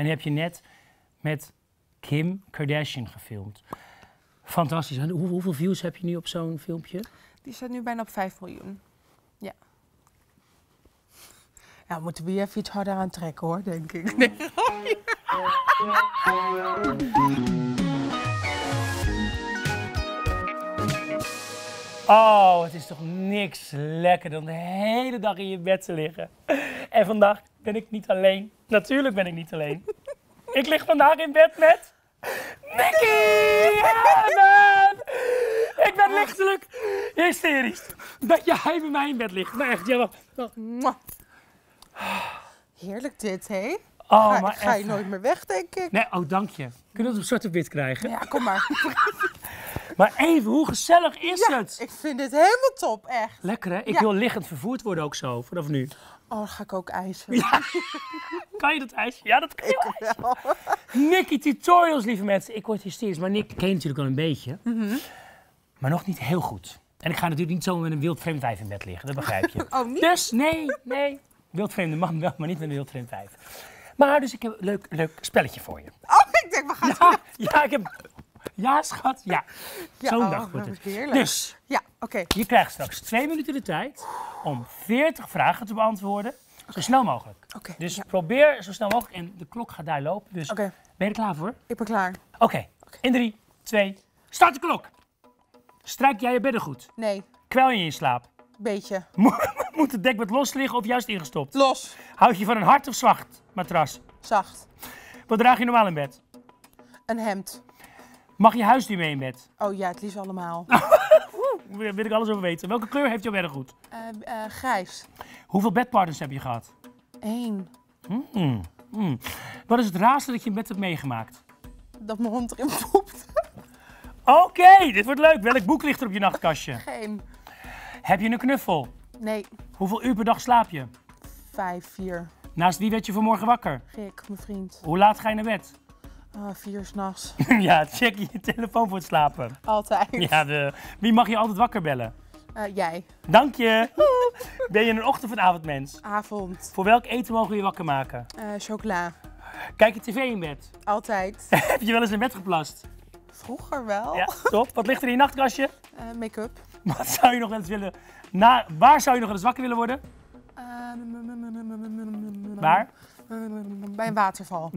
die heb je net met Kim Kardashian gefilmd. Fantastisch. En hoeveel views heb je nu op zo'n filmpje? Die staat nu bijna op 5 miljoen. Ja. Ja, moeten we hier even iets harder aan trekken hoor, denk ik. Nee. Oh, het is toch niks lekker dan de hele dag in je bed te liggen. En vandaag ben ik niet alleen. Natuurlijk ben ik niet alleen. Ik lig vandaag in bed met... Nicky! Ja, man! Ik ben lichtelijk hysterisch dat jij bij mij in bed ligt. Maar echt, ja, Mwah. Heerlijk dit, hé? Oh, maar ga je even. nooit meer weg, denk ik. Nee, oh, dank je. Kunnen we het op zwart op wit krijgen? Ja, kom maar. Maar even, hoe gezellig is Ja, het? ik vind dit helemaal top, echt. Lekker, hè? Ik Ja. wil liggend vervoerd worden ook zo, vanaf nu. Oh, dan ga ik ook ijzen. Ja. Kan je dat ijsje? Ja, dat kan je. Ik wel. Nicky Tutorials, lieve mensen. Ik word hysterisch, maar Nick ken je natuurlijk al een beetje. Maar nog niet heel goed. En ik ga natuurlijk niet zomaar met een wildvreemd wijf in bed liggen, dat begrijp je. Oh, niet? Dus nee. Wildvreemde mag wel, maar niet met een wildvreemd wijf. Maar dus ik heb een leuk spelletje voor je. Oh, ik denk, we gaan Ja, ik heb... Ja, schat, ja. Ja, Zo'n oh, dag wordt het. heerlijk. Dus, Ja, oké. je krijgt straks 2 minuten de tijd om 40 vragen te beantwoorden. Zo snel mogelijk. Oké, Dus ja. probeer zo snel mogelijk. En de klok gaat daar lopen. Dus Oké. ben je er klaar voor? Ik ben klaar. Oké. In 3, 2, start de klok. Strijk jij je beddengoed? Nee, Kwel je in je slaap? beetje. Moet het dekbed los liggen of juist ingestopt? Los. Houd je van een hard of zacht matras? Zacht. Wat draag je normaal in bed? Een hemd. Mag je huisdier mee in bed? Oh ja, het liefst allemaal. Daar wil ik alles over weten. Welke kleur heeft jouw beddengoed? Grijs. Hoeveel bedpartners heb je gehad? 1. Wat is het raarste dat je in bed hebt meegemaakt? Dat mijn hond erin poept. Oké, dit wordt leuk. Welk boek ligt er op je nachtkastje? Geen. Heb je een knuffel? Nee. Hoeveel uur per dag slaap je? 5, 4. Naast wie werd je vanmorgen wakker? Rick, mijn vriend. Hoe laat ga je naar bed? 4 s'nachts. Ja, check je telefoon voor het slapen. Altijd. Ja, wie mag je altijd wakker bellen? Jij. Dank je. Ben je een ochtend- of een avondmens? Avond. Voor welk eten mogen we je wakker maken? Chocola. Kijk je tv in bed? Altijd. Heb je wel eens in bed geplast? Vroeger wel. Ja, top. Wat ligt er in je nachtkastje? Make-up. Wat zou je nog wel eens willen... Waar zou je nog wel eens wakker willen worden? Waar? Bij een waterval.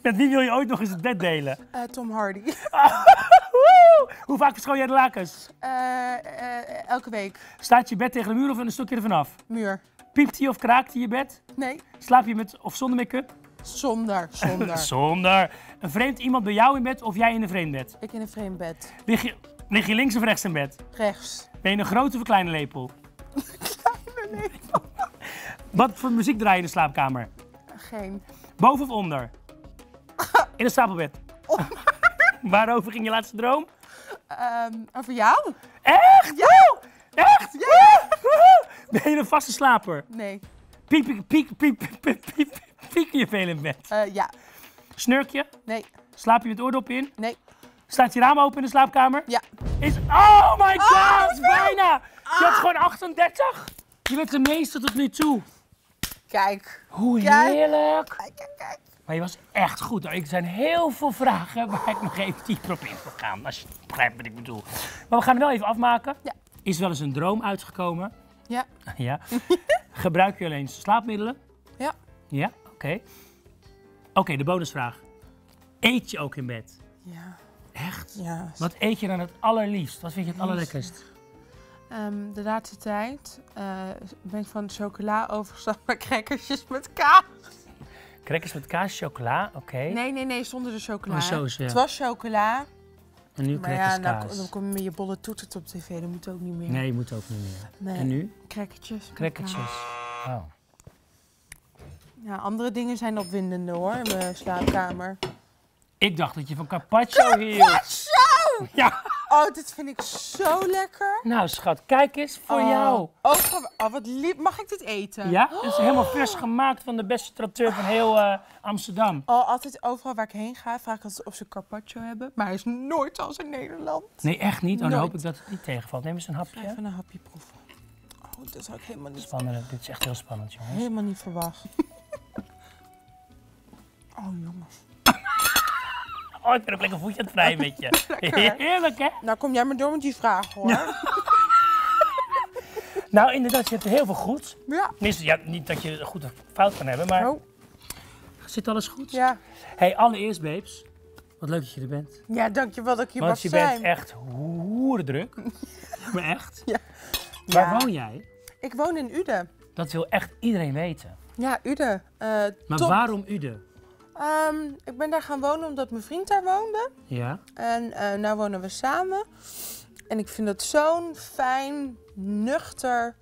Met wie wil je ooit nog eens het bed delen? Tom Hardy. Hoe vaak verschoon jij de lakens? Elke week. Staat je bed tegen de muur of een stukje ervan af? Muur. Piept hij of kraakt hij je bed? Nee. Slaap je met of zonder make-up? Zonder. Zonder. Een vreemd iemand bij jou in bed of jij in een vreemd bed? Ik in een vreemd bed. Lig je links of rechts in bed? Rechts. Ben je een grote of kleine lepel? Kleine lepel. Wat voor muziek draai je in de slaapkamer? Geen. Boven of onder? In een stapelbed. Waarover ging je laatste droom? Over jou? Echt? Ja! Echt? Ja! Ben je een vaste slaper? Nee. Piek je veel in bed? Ja. Snurk je? Nee. Slaap je met oordop in? Nee. Staat je raam open in de slaapkamer? Ja. Oh my god, bijna! Je had gewoon 38. Je bent de meeste tot nu toe. Kijk. Hoe Kijk. heerlijk. Kijk. Maar je was echt goed. Er zijn heel veel vragen waar ik nog even dieper op in wil gaan. Als je begrijpt wat ik bedoel. Maar we gaan het wel even afmaken. Ja. Is wel eens een droom uitgekomen? Ja. Ja. Gebruik je alleen slaapmiddelen? Ja. Ja, oké. Oké, de bonusvraag. Eet je ook in bed? Ja. Echt? Ja. Wat eet je dan het allerliefst? Wat vind je het allerlekkerst? De laatste tijd ben ik van chocola overgestapt naar crackersjes met kaas. Crackers met kaas, chocola, oké. Nee, zonder de chocola. Oh, zo is het, ja. Het was chocola. En nu Maar crackers ja, kaas. dan kom je met je bolle toetert op tv, dat moet ook niet meer. Nee, je moet ook niet meer. Nee. En nu? Crackertjes. met Crackertjes. kaas. Oh. Ja, andere dingen zijn opwindender hoor, in mijn slaapkamer. Ik dacht dat je van carpaccio hield. Zo! Ja. Oh, dit vind ik zo lekker. Nou schat, kijk eens voor jou. Wat lief. Mag ik dit eten? Ja, het is helemaal vers gemaakt van de beste tracteur van heel Amsterdam. Oh, altijd overal waar ik heen ga, vraag ik altijd of ze carpaccio hebben. Maar hij is nooit als in Nederland. Nee, echt niet? Oh, dan Nooit. hoop ik dat het niet tegenvalt. Neem eens een hapje. Even een hapje proeven. Oh, dat zou ik helemaal Spannend, dit is echt heel spannend, jongens. niet verwacht. Oh, Oh, jongens. Oh, ik ben ook lekker voetje aan het vrijen met je. Heerlijk, hè? Nou, kom jij maar door met die vraag, hoor. Nou, inderdaad, je hebt heel veel goed. Ja. Tenminste, ja, niet dat je goed of fout kan hebben, maar Oh, zit alles goed? ja. Hey, allereerst, babes. Wat leuk dat je er bent. Ja, dankjewel dat ik hier mag Want je zijn. bent echt hoerendruk. Maar echt. Ja. Waar Ja. woon jij? Ik woon in Uden. Dat wil echt iedereen weten. Ja, Uden. Maar top. waarom Uden? Ik ben daar gaan wonen omdat mijn vriend daar woonde. Ja. En nu wonen we samen. En ik vind het zo'n fijn, nuchter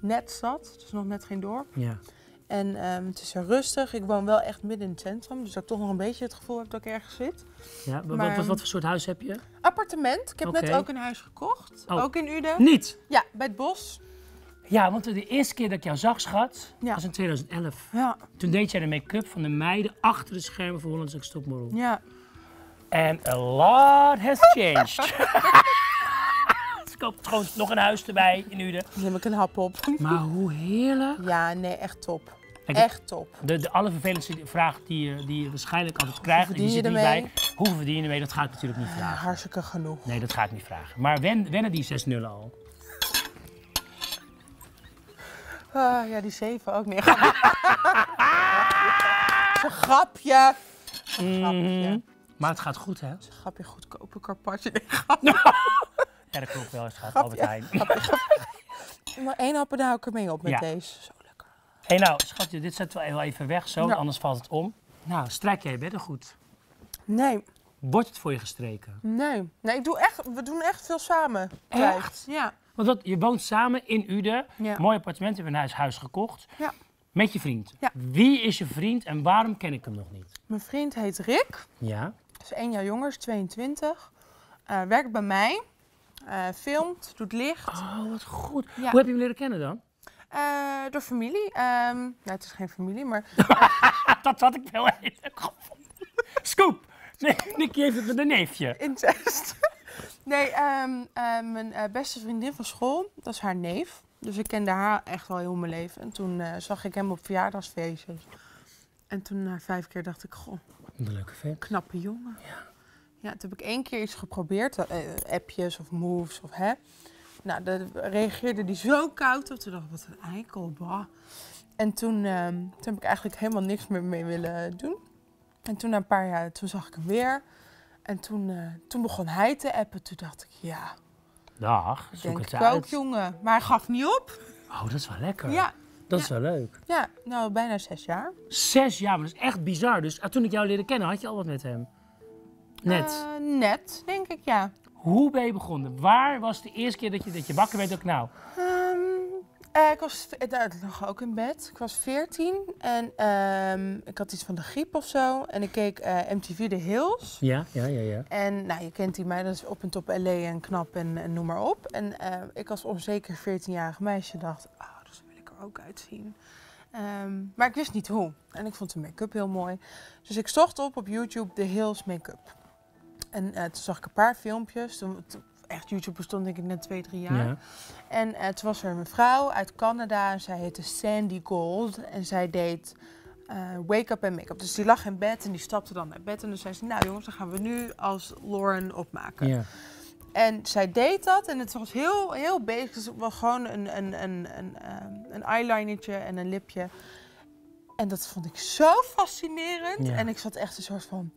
netstad. Het is nog net geen dorp. Ja. En het is er rustig. Ik woon wel echt midden in het centrum. Dus dat ik toch nog een beetje het gevoel heb dat ik ergens zit. Ja. Maar- Wat voor soort huis heb je? Appartement. Ik heb Oké. net ook een huis gekocht. Oh. Ook in Uden. Niet. Ja, bij het bos. Ja, want de eerste keer dat ik jou zag, schat, Ja. was in 2011. Ja. Toen deed jij de make-up van de meiden achter de schermen voor Holland's Next Topmodel. Ja. And a lot has changed. Dus ik koop gewoon nog een huis erbij in Uden. Dan neem ik een hap op. Maar hoe heerlijk. Ja, nee, echt top. Kijk, Echt top. De allervervelendste vraag die je waarschijnlijk altijd krijgt, en die verdien zit je niet ermee? bij. Hoeveel verdien je ermee? Dat ga ik natuurlijk niet Ja, vragen. hartstikke genoeg. Nee, dat ga ik niet vragen. Maar wennen die 6 nullen al? Ja, die 7 ook niet. Het is een grapje. Een grapje. Maar het gaat goed, hè? Het is een grapje, goedkope carpaccio. Ja, dat klopt wel. Het gaat Grapje. Albert Heijn. Maar 1 hap en dan hou ik ermee op met Ja. deze. Zo lekker. Hé, nou, schatje, dit zetten we wel even weg zo, Ja. anders valt het om. Nou, strijk jij je bedden goed. Nee, Wordt het voor je gestreken? nee. Nee, we doen echt veel samen. Echt? Ja. Want je woont samen in Uden, Ja. mooi appartement, je hebt een huis gekocht. Ja. Met je vriend. Ja. Wie is je vriend en waarom ken ik hem nog niet? Mijn vriend heet Rick. Ja. Is 1 jaar jonger, is 22. Werkt bij mij. Filmt, doet licht. Oh, wat goed. Ja. Hoe heb je hem leren kennen dan? Door familie. Nou, het is geen familie, maar Dat had ik wel even gevonden. Scoop! Nee, Nicky heeft het met een neefje. incest. Nee, mijn beste vriendin van school, dat is haar neef. Dus ik kende haar echt wel heel mijn leven. En toen zag ik hem op verjaardagsfeestjes. En toen na 5 keer dacht ik, goh, Een leuke vent. knappe jongen. Ja, toen heb ik 1 keer iets geprobeerd. Appjes of moves of hè. Nou, daar reageerde hij zo koud op. Toen dacht ik, wat een eikel, bah. En toen heb ik eigenlijk helemaal niks meer mee willen doen. En toen na een paar jaar, toen zag ik hem weer. En toen begon hij te appen. Toen dacht ik, ja, Dag, zoek denk het ik uit. ook, jongen. Maar hij gaf niet op. Oh, dat is wel lekker. Ja, Dat is wel leuk. ja, nou, bijna 6 jaar. 6 jaar, maar dat is echt bizar. Dus toen ik jou leerde kennen, had je al wat met hem? Net. Net, denk ik, ja. Hoe ben je begonnen? Waar was de eerste keer dat je wakker werd? Ook nou, Ik was, dat lag ook in bed. Ik was 14 en ik had iets van de griep of zo. En ik keek MTV The Hills. ja. En nou, je kent die meiden, dat is op en top LA en knap en noem maar op. En ik als onzeker 14-jarig meisje dacht, oh, dus wil ik er ook uitzien. Maar ik wist niet hoe. En ik vond de make-up heel mooi. Dus ik zocht op YouTube The Hills make-up. En toen zag ik een paar filmpjes. Echt, YouTube bestond denk ik net 2-3 jaar. Ja. En toen was er een vrouw uit Canada en zij heette Sandy Gold. En zij deed wake-up en make-up. Dus die lag in bed en die stapte dan naar bed. En dan zei ze, nou jongens, dan gaan we nu als Lauren opmaken. Ja. En zij deed dat en het was heel basic. Dus het was gewoon een eyelinertje en een lipje. En dat vond ik zo fascinerend. Ja. En ik zat echt een soort van,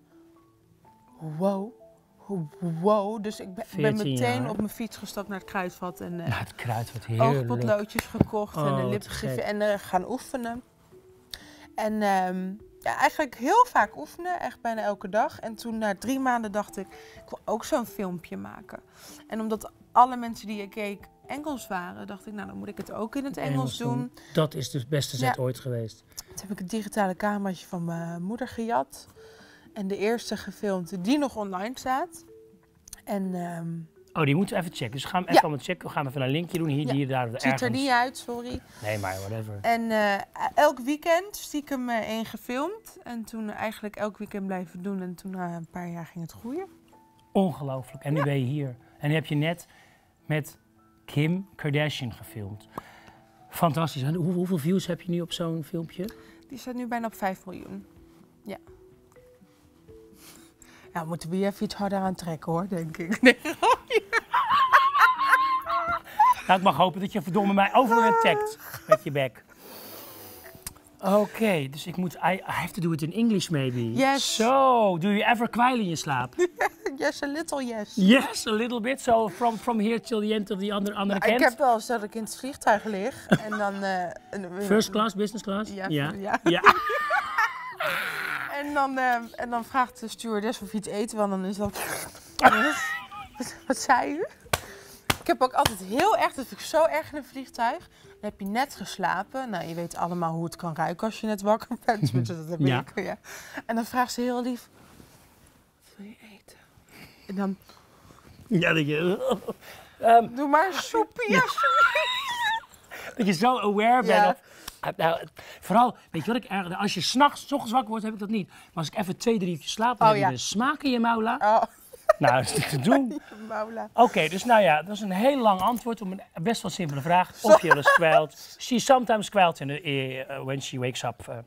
wow. Dus ik ben 14 meteen jaar. op mijn fiets gestapt naar het kruidvat. En Nou, het kruid wordt heerlijk. oogpotloodjes gekocht en Oh, een wat lipstift gek. en gaan oefenen. En ja, eigenlijk heel vaak oefenen, echt bijna elke dag. En toen na 3 maanden dacht ik wil ook zo'n filmpje maken. En omdat alle mensen die ik keek Engels waren, dacht ik, nou dan moet ik het ook in het Engels doen. Dat is de beste zet Ja. ooit geweest. Toen heb ik het digitale cameraatje van mijn moeder gejat. En de eerste gefilmd die nog online staat. En Oh, die moeten we even checken. Dus we gaan hem Ja. even allemaal checken. We gaan even een linkje doen. Hier, Ja. hier, daar, het ziet er ergens. niet uit, sorry. Nee, maar whatever. En elk weekend stiekem één gefilmd. En toen eigenlijk elk weekend blijven doen. En toen na een paar jaar ging het groeien. Ongelooflijk. En nu ben je hier. En nu heb je net met Kim Kardashian gefilmd. Fantastisch. En hoeveel views heb je nu op zo'n filmpje? Die staat nu bijna op 5 miljoen. Ja. Nou, moeten we je even iets harder aantrekken hoor, denk ik. Nee. Nou, ik mag hopen dat je verdomme mij overal tagt met je bek. Oké, dus ik moet... I have to do it in English maybe. Yes. So, do you ever kwijlen in je slaap? Yes, a little yes. Yes, a little bit. So, from here till the end of the andere Nou, kant? ik heb wel eens dat ik in het vliegtuig lig en dan... First class, business class? Ja. Ja. En dan vraagt de stewardess of je iets eten wil, dan is dat... Wat zei u? Ik heb ook altijd heel erg, dat vind ik zo erg in een vliegtuig. Dan heb je net geslapen. Nou, je weet allemaal hoe het kan ruiken als je net wakker bent. Dus dat heb Ja. ik, ja. En dan vraagt ze heel lief, wat wil je eten? En dan, Ja, dat je... doe maar een soepje. Dat je zo aware bent. Ja. Nou, vooral, weet je wat ik erg... Als je 's ochtends wakker wordt, heb ik dat niet. Maar als ik even 2-3 uurtjes slaap, dan Oh, heb je ja. de smaak in je maula. Oh, Nou, dat is niet te doen. Maula. Oké, dus nou ja, dat is een heel lang antwoord op een best wel simpele vraag. Of je wel eens kwijlt. She sometimes kwijlt when she wakes up.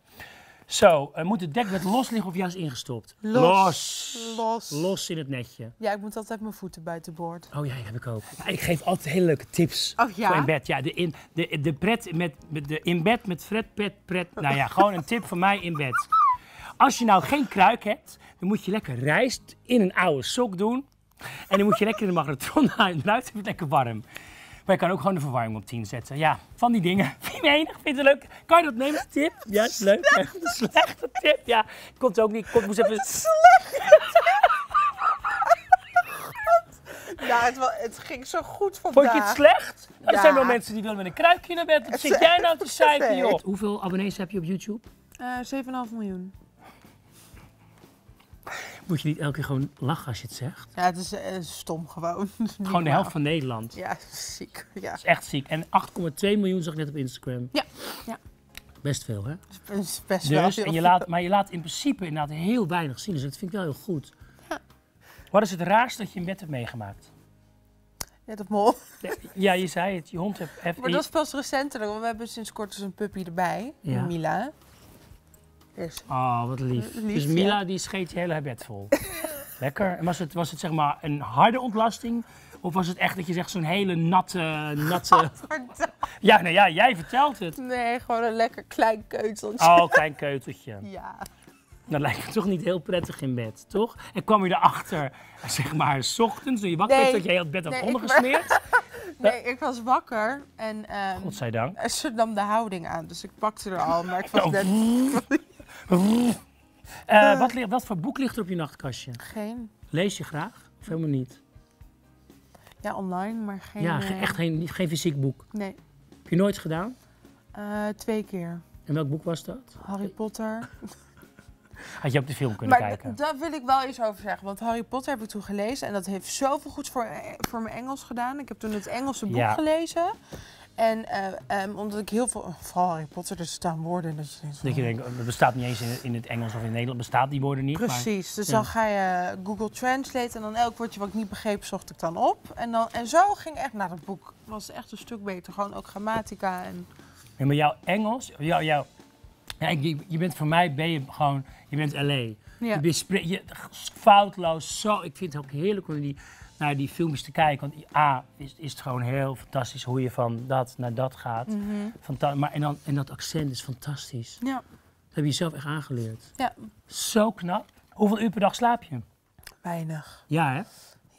Zo, moet het dekbed los liggen of juist ingestopt? Los in het netje. Ja, ik moet altijd mijn voeten buiten boord. Oh ja, die heb ik ook. Ja, ik geef altijd hele leuke tips Oh ja? voor in bed. Ja, de pret met de in bed met pret. Nou ja, gewoon een tip van mij in bed. Als je nou geen kruik hebt, dan moet je lekker rijst in een oude sok doen. En dan moet je lekker in de magnetron halen. Eruit is het lekker warm. Maar je kan ook gewoon de verwarming op 10 zetten. Ja, van die dingen. Vind je me enig? Vind je het leuk? Kan je dat nemen als tip? Ja, is leuk. Echt een slechte tip. Ja, komt ook niet. Moest even... Ja, het ging zo goed vandaag. Vond je het slecht? Nou, er Ja. zijn wel mensen die willen met een kruikje naar bed. Wat Het zit is jij echt nou te zeiken, perfect. joh? Hoeveel abonnees heb je op YouTube? 7,5 miljoen. Moet je niet elke keer gewoon lachen als je het zegt? Ja, het is stom gewoon. Gewoon de helft van Nederland. Ja, ziek. Ja. Dat is echt ziek. En 8,2 miljoen zag ik net op Instagram. Ja. Best veel, hè? Het is best wel Dus, heel en je laat in principe inderdaad heel weinig zien. Dus dat vind ik wel heel goed. Ja. Wat is het raarste dat je in bed hebt meegemaakt? Ja, dat mol. Ja, je zei het. Je hond heeft... Maar dat is pas recenter. Want we hebben sinds kort dus een puppy erbij. Ja. Mila. Dus, Oh, wat lief. Lief, Dus ja. Mila die scheet je hele bed vol. Lekker. En was het zeg maar een harde ontlasting? Of was het echt dat je zegt zo'n hele natte... Ja, nou ja, jij vertelt het. nee, gewoon een lekker klein keuteltje. Oh, klein keuteltje. Ja. Dat lijkt me toch niet heel prettig in bed, toch? En kwam je erachter, zeg maar, 's ochtends, toen je wakker werd, Nee. dat je heel het bed had Nee, ondergesmeerd? Nee, ik was wakker en Godzijdank. ze nam de houding aan. Dus ik pakte er al, maar ik was Oh. net... Wat voor boek ligt er op je nachtkastje? Geen... Lees je graag? Of helemaal niet? Ja, online, maar geen... Ja, echt geen fysiek boek. Nee. Heb je nooit gedaan? 2 keer. En welk boek was dat? Harry Potter. Had je op de film kunnen Maar kijken? daar wil ik wel iets over zeggen. Want Harry Potter heb ik toen gelezen. En dat heeft zoveel goeds voor mijn Engels gedaan. Ik heb toen het Engelse boek Ja. gelezen. En omdat ik heel veel... Vooral Harry Potter, er staan woorden. Dat je denkt, van, Dat je denkt, dat bestaat niet eens in het Engels of in het Nederland, bestaat die woorden niet. precies. Dus ja. dan ga je Google Translate. En dan elk woordje wat ik niet begreep, zocht ik dan op. En zo ging echt... Nou, dat boek was echt een stuk beter. Gewoon ook grammatica en... Ja, maar jouw Engels, ja, je bent voor mij, je bent LA. Ja. Je foutloos, zo. Ik vind het ook heerlijk om naar die filmpjes te kijken. Want is het gewoon heel fantastisch hoe je van dat naar dat gaat. Maar en dat accent is fantastisch. Ja. Dat heb je zelf echt aangeleerd. Ja, Zo knap. Hoeveel uur per dag slaap je? weinig. Ja, hè?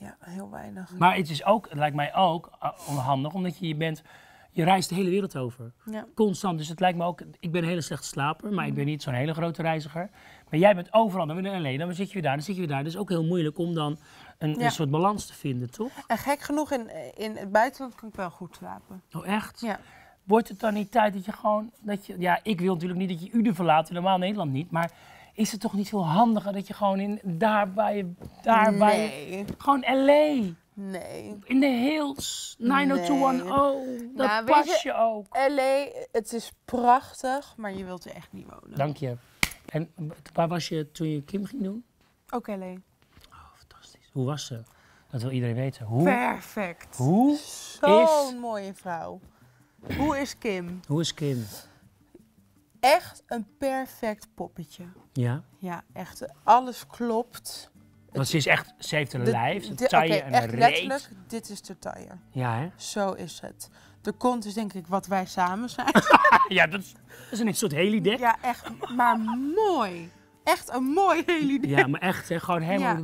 Ja, heel weinig. Maar het lijkt mij ook onhandig, omdat je reist de hele wereld over. Ja. Constant. Dus het lijkt me ook, ik ben een hele slechte slaper, maar ik ben niet zo'n hele grote reiziger. Maar jij bent overal, dan ben je alleen, dan zit je weer daar, dan zit je weer daar. Dus ook heel moeilijk om dan een soort balans te vinden, toch? En gek genoeg, in het buitenland kan ik wel goed slapen. Oh, echt? Ja. Wordt het dan niet tijd dat je gewoon, ja, ik wil natuurlijk niet dat je Uden verlaat, helemaal Nederland niet, maar is het toch niet veel handiger dat je gewoon gewoon LA, Nee. in de hills, 90210, dat Nou, weet pas je- je ook. LA, het is prachtig, maar je wilt er echt niet wonen. Dank je. En waar was je toen je Kim ging doen? Ook LA. Oh, fantastisch. Hoe was ze? Dat wil iedereen weten. Perfect. Hoe Zo'n mooie vrouw. Hoe is Kim? is Kim? Echt een perfect poppetje. Ja? Ja, echt. Alles klopt. Want ze heeft een lijf, een oké, taille en echt een reet. letterlijk, dit is de taille. Ja, hè? Zo is het. De kont is denk ik wat wij samen zijn. Ja, dat is een soort helidek. Ja, echt, maar mooi. Echt een mooi helidek. Ja, maar echt, hè, gewoon helemaal...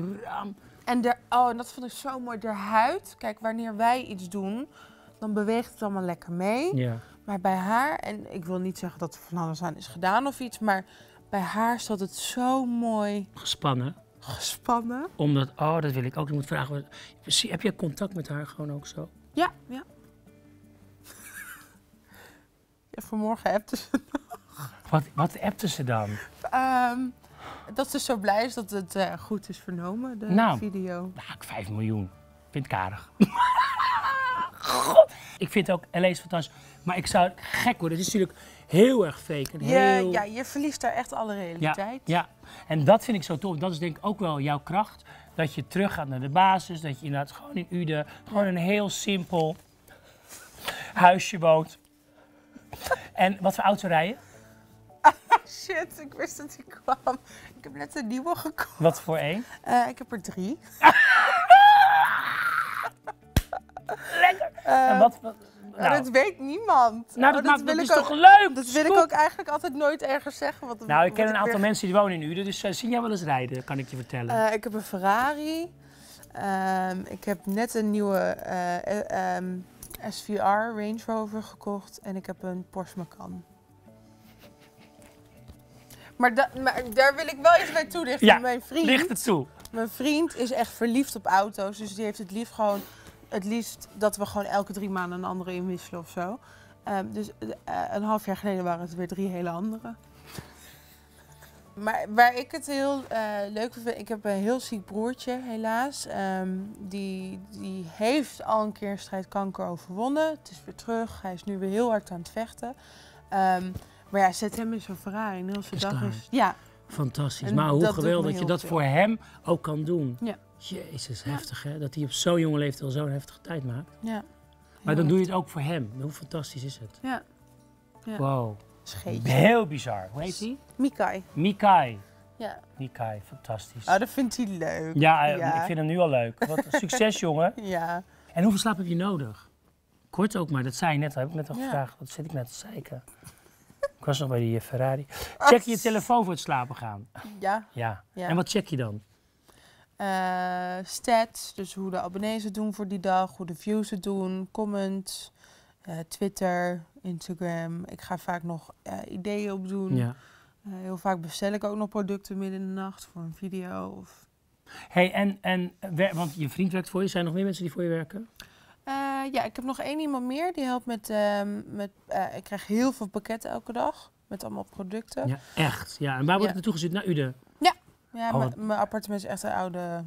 En en dat vond ik zo mooi. De huid, kijk, wanneer wij iets doen, dan beweegt het allemaal lekker mee. Ja. Maar bij haar, en ik wil niet zeggen dat er van alles aan is gedaan of iets, maar bij haar zat het zo mooi Gespannen. gespannen. Dat wil ik ook. Ik moet vragen, heb jij contact met haar gewoon ook zo? Ja. Ja, vanmorgen appte ze. Wat appte ze dan? Dat ze zo blij is dat het goed is vernomen, de video. Nou, 5 miljoen. Vind ik aardig. God. Ik vind ook LA is fantastisch. Maar ik zou gek worden. Het is natuurlijk heel erg fake. En heel... Ja, je verliest daar echt alle realiteit. Ja, en dat vind ik zo tof. Dat is denk ik ook wel jouw kracht. Dat je terug gaat naar de basis. Dat je inderdaad gewoon in Uden gewoon een heel simpel huisje woont. En wat voor auto rij je? Shit, ik wist dat hij kwam. Ik heb net een nieuwe gekocht. Wat voor één? Ik heb er 3. Lekker! En wat Dat weet niemand. Nou, dat is toch leuk? Dat wil ik ook eigenlijk altijd nooit ergens zeggen. Ik ken een aantal mensen die wonen in Uden, dus zie jij wel eens rijden, kan ik je vertellen. Ik heb een Ferrari. Ik heb net een nieuwe SVR Range Rover gekocht. En ik heb een Porsche Macan. Maar daar wil ik wel iets bij toelichten. Ja, mijn vriend, licht het toe. Mijn vriend is echt verliefd op auto's. Dus die heeft het liefst dat we gewoon elke 3 maanden een andere inwisselen of zo. Dus een half jaar geleden waren het weer 3 hele andere. Maar waar ik het heel leuk vind, ik heb een heel ziek broertje helaas. Die heeft al een keer een strijd kanker overwonnen. Het is weer terug, hij is nu weer heel hard aan het vechten. Maar ja, zet hem in zo'n Ferrari en heel zijn dag is... Ja. Fantastisch, En maar hoe dat geweldig doet me dat je heel dat veel. voor hem ook kan doen. Ja. Jezus, heftig hè, dat hij op zo'n jonge leeftijd al zo'n heftige tijd maakt. Ja. Maar dan doe je het ook voor hem. Hoe fantastisch is het? Ja. Ja. Wow. Scheetje. Heel bizar. Hoe heet hij? Mikai. Mikai. Ja. Mikai, fantastisch. Oh, dat vindt hij leuk. Ja, ik vind hem nu al leuk. Wat een succes, jongen. Ja. En hoeveel slaap heb je nodig? Kort ook maar, dat zei je net, dat heb ik net al Ja. gevraagd. Wat zit ik net te zeiken? Ik was nog bij die Ferrari. Check je je telefoon voor het slapen gaan? Ja. Ja. Ja. En wat check je dan? Stats, dus hoe de abonnees het doen voor die dag, hoe de views het doen, comments, Twitter, Instagram. Ik ga vaak nog ideeën opdoen. Ja. Heel vaak bestel ik ook nog producten midden in de nacht voor een video. Of... Hey, want je vriend werkt voor je. Zijn er nog meer mensen die voor je werken? Ja, ik heb nog 1 iemand meer. Die helpt met ik krijg heel veel pakketten elke dag. Met allemaal producten. Ja, echt. Ja. En waar wordt het naartoe gestuurd? Naar Uden? Ja, Oh, mijn appartement is echt een oude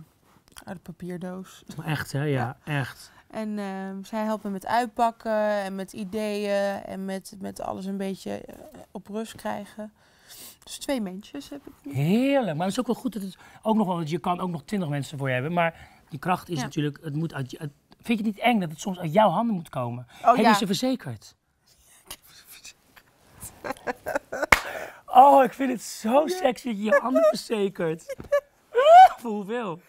papierdoos. Maar echt, hè? Ja, echt. En zij helpt me met uitpakken en met ideeën en met alles een beetje op rust krijgen. Dus 2 mensjes heb ik nu. Heerlijk. Maar het is ook wel goed dat het ook nog wel, want je kan ook nog 20 mensen voor je hebben. Maar die kracht is Ja. natuurlijk, het moet uit vind je het niet eng dat het soms uit jouw handen moet komen? Oh, Heb ja. je ze verzekerd? Oh, ik vind het zo sexy dat je je handen verzekert. Voor hoeveel?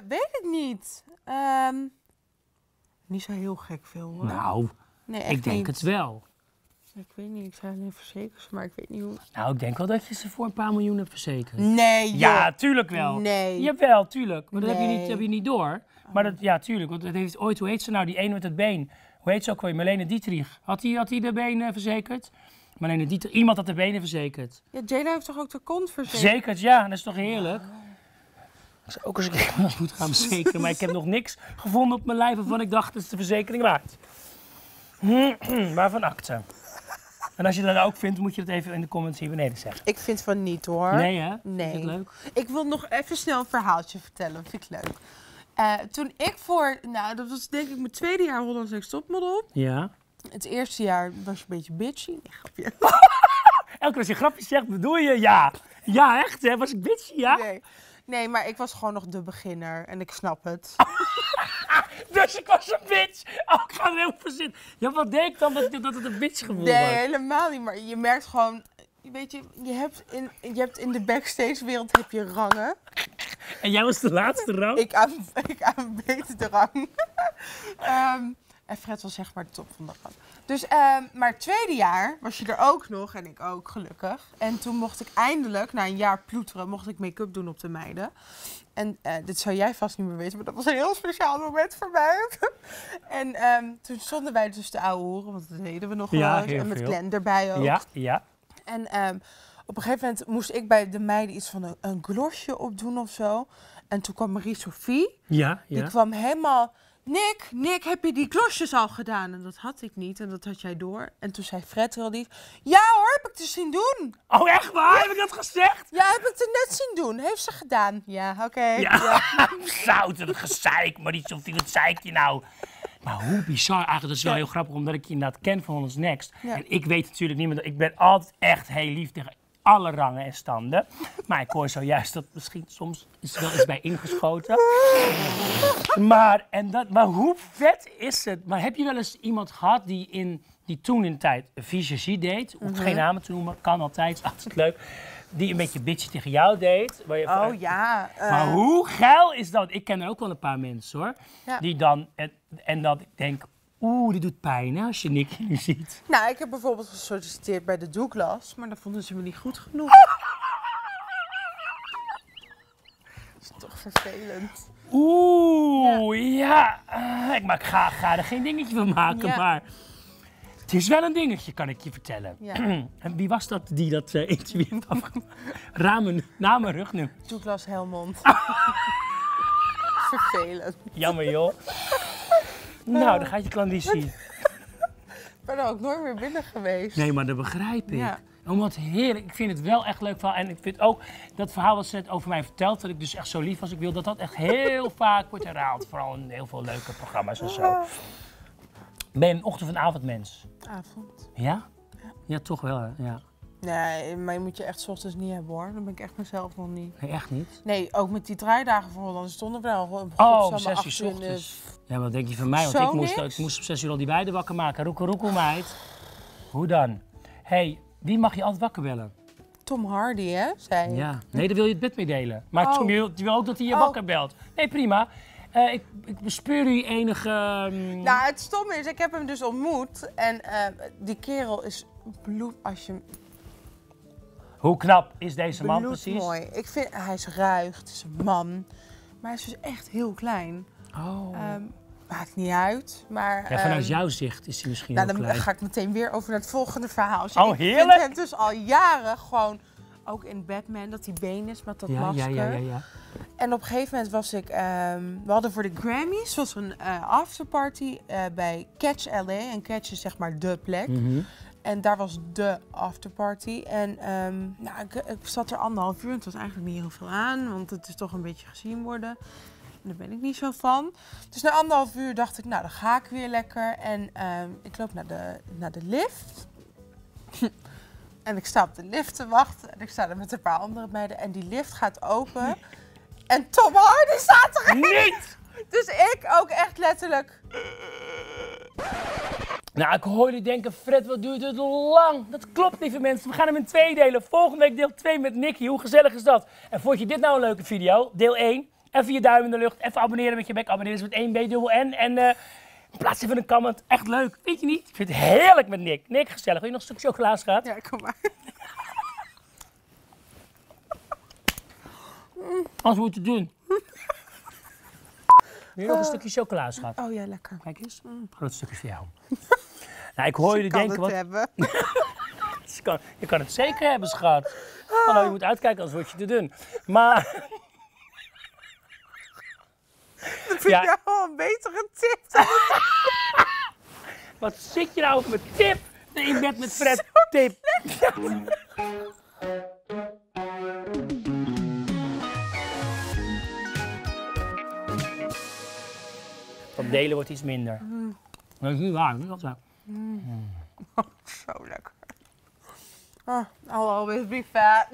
Weet ik niet. Niet zo heel gek veel hoor. Nou, nee, echt ik denk niet. het wel. Ik weet niet, ik zei alleen verzekerd, maar ik weet niet hoe. Nou, ik denk wel dat je ze voor een paar miljoen hebt verzekerd. Nee, joh. Ja, tuurlijk wel. Nee. Jawel, tuurlijk. Maar dat Nee. heb je niet door. Maar dat, ja, tuurlijk. Want het heeft ooit, hoe heet ze nou, die ene met het been? Hoe heet ze ook weer? Marlene Dietrich. Had hij de benen verzekerd? Marlene Dietrich. Iemand had de benen verzekerd. Ja, Jada heeft toch ook de kont verzekerd? Verzekerd, ja. Dat is toch heerlijk? Ik zou ook eens een keer wat moeten gaan verzekeren. Maar ik heb nog niks gevonden op mijn lijf waarvan ik dacht, dat is de verzekering waard. Waarvan akte. En als je dat ook vindt, moet je dat even in de comments hier beneden zeggen. Ik vind van niet hoor. Nee, hè? Nee. Vind je het leuk? Ik wil nog even snel een verhaaltje vertellen, vind ik leuk. Toen ik dat was denk ik mijn 2e jaar Holland's Next Topmodel. Ja. Het eerste jaar was je een beetje bitchy. Nee, grapje. Elke keer als je grapjes zegt, bedoel je ja. Ja, echt hè? Was ik bitchy, ja? Nee, maar ik was gewoon nog de beginner en ik snap het. Dus ik was een bitch. Oh, ik ga er helemaal voor zitten. Ja, wat deed ik dan dat het een bitch gevoel was? Nee, helemaal niet. Maar je merkt gewoon, weet je, je hebt in de backstage wereld heb je rangen. En jij was de laatste rang? Ik aan beter rang. En Fred was zeg maar de top van de rang. Dus, maar het tweede jaar was je er ook nog en ik ook gelukkig. En toen mocht ik eindelijk, na een jaar ploeteren, mocht ik make-up doen op de meiden. En dit zou jij vast niet meer weten, maar dat was een heel speciaal moment voor mij. En toen stonden wij dus de oude hoeren, want dat deden we nog wel eens. En met Glenn erbij ook. Ja, ja. En op een gegeven moment moest ik bij de meiden iets van een glosje opdoen of zo. En toen kwam Marie-Sophie. Ja, ja. Die kwam helemaal... Nick, heb je die glosjes al gedaan? En dat had ik niet en dat had jij door. En toen zei Fred heel lief... Ja hoor, heb ik te zien doen. Oh, echt waar? Ja. Heb ik dat gezegd? Ja, heb ik te net zien doen. Heeft ze gedaan. Ja, oké. Ja, zout, dat gezeik. Marie-Sophie, wat zeik je nou? Maar hoe bizar eigenlijk, dat is wel heel grappig, omdat ik je inderdaad ken van Hollands Next. Ja. En ik weet natuurlijk niet meer, ik ben altijd echt heel lief tegen alle rangen en standen. Maar ik hoor zojuist dat misschien soms is wel eens bij ingeschoten. Maar hoe vet is het? Maar heb je wel eens iemand gehad die toen in de tijd visagie deed, om geen namen te noemen, kan altijd, is altijd leuk, die een beetje bitchy tegen jou deed. Waar je ja. Maar hoe geil is dat? Ik ken er ook wel een paar mensen hoor, die dan, en dat ik denk, die doet pijn hè, als je Nicky nu ziet. Nou, ik heb bijvoorbeeld gesolliciteerd bij de Douglas, maar dan vonden ze me niet goed genoeg. Dat is toch vervelend. Ja. Ik ga er geen dingetje van maken, maar het is wel een dingetje, kan ik je vertellen. Ja. En wie was dat die dat interview heeft afgemaakt? Naam en rugnummer. Douglas Helmond. Vervelend. Jammer joh. Nou, dan gaat je klandizie. Ik ben er ook nooit meer binnen geweest. Nee, maar dat begrijp ik. Ja. Omdat heerlijk, ik vind het wel echt leuk verhaal. En ik vind ook dat verhaal wat ze net over mij vertelt, dat ik dus echt zo lief was. Ik wil dat echt heel vaak wordt herhaald. Vooral in heel veel leuke programma's en zo. Ben je een ochtend- of een avondmens? Avond. Ja? Ja, toch wel, hè? Ja. Nee, maar je moet je echt 's ochtends niet hebben hoor. Dan ben ik echt mezelf nog niet. Nee, echt niet? Nee, ook met die draaidagen voor dan stonden we al om 6 uur 's ochtends. Ja, wat denk je van mij? Want ik moest om 6 uur al die meiden wakker maken. Roekel meid. Hoe dan? Hey, wie mag je altijd wakker bellen? Tom Hardy, hè? Zei ja. Nee, daar wil je het bed mee delen. Maar Tom, je wil ook dat hij je wakker belt. Nee, prima. Ik bespeur u enige... Nou, het stomme is, ik heb hem dus ontmoet. En die kerel is bloed als je... Hoe knap is deze man precies? Mooi. Ik vind, hij is ruig, het is een man. Maar hij is dus echt heel klein. Maakt niet uit, maar... Ja, vanuit jouw zicht is hij misschien heel klein. Dan ga ik meteen weer over naar het volgende verhaal. Dus heerlijk! Ik vind hem dus al jaren gewoon... Ook in Batman, dat hij been is met dat masker. Ja. En op een gegeven moment was ik... we hadden voor de Grammys was een afterparty bij Catch LA. En Catch is zeg maar de plek. En daar was de afterparty. En ik zat er 1,5 uur en het was eigenlijk niet heel veel aan. Want het is toch een beetje gezien worden. En daar ben ik niet zo van. Dus na 1,5 uur dacht ik, nou dan ga ik weer lekker. En ik loop naar de lift. En ik sta op de lift te wachten. En ik sta er met een paar andere meiden. En die lift gaat open. En Tom Hardy staat erin. Niet! Dus ik ook echt letterlijk... Nou, ik hoor jullie denken, Fred, wat duurt het lang? Dat klopt, lieve mensen. We gaan hem in 2 delen. Volgende week deel 2 met Nicky. Hoe gezellig is dat? En vond je dit nou een leuke video? Deel 1. Even je duim in de lucht. Even abonneren met je bek. Abonneren met 1B-N. En plaats even een comment. Echt leuk. Weet je niet? Ik vind het heerlijk met Nick. Nick, gezellig. Wil je nog een stuk chocolaas gehad? Ja, kom maar. Anders moet je het doen. Wil je nog een stukje chocolaas gehad? Oh ja, lekker. Kijk eens. Groot stukje voor jou. Nou, ik hoor jullie denken... Het hebben. Je kan het zeker hebben, schat. Hallo, je moet uitkijken, anders word je te dun. Maar... Dat vind ik wel een betere tip. Wat zit je nou over mijn tip? In bed met Fred, tip. Van delen wordt iets minder. Dat is niet waar, dat is waar. Zo lekker. I'll always be fat.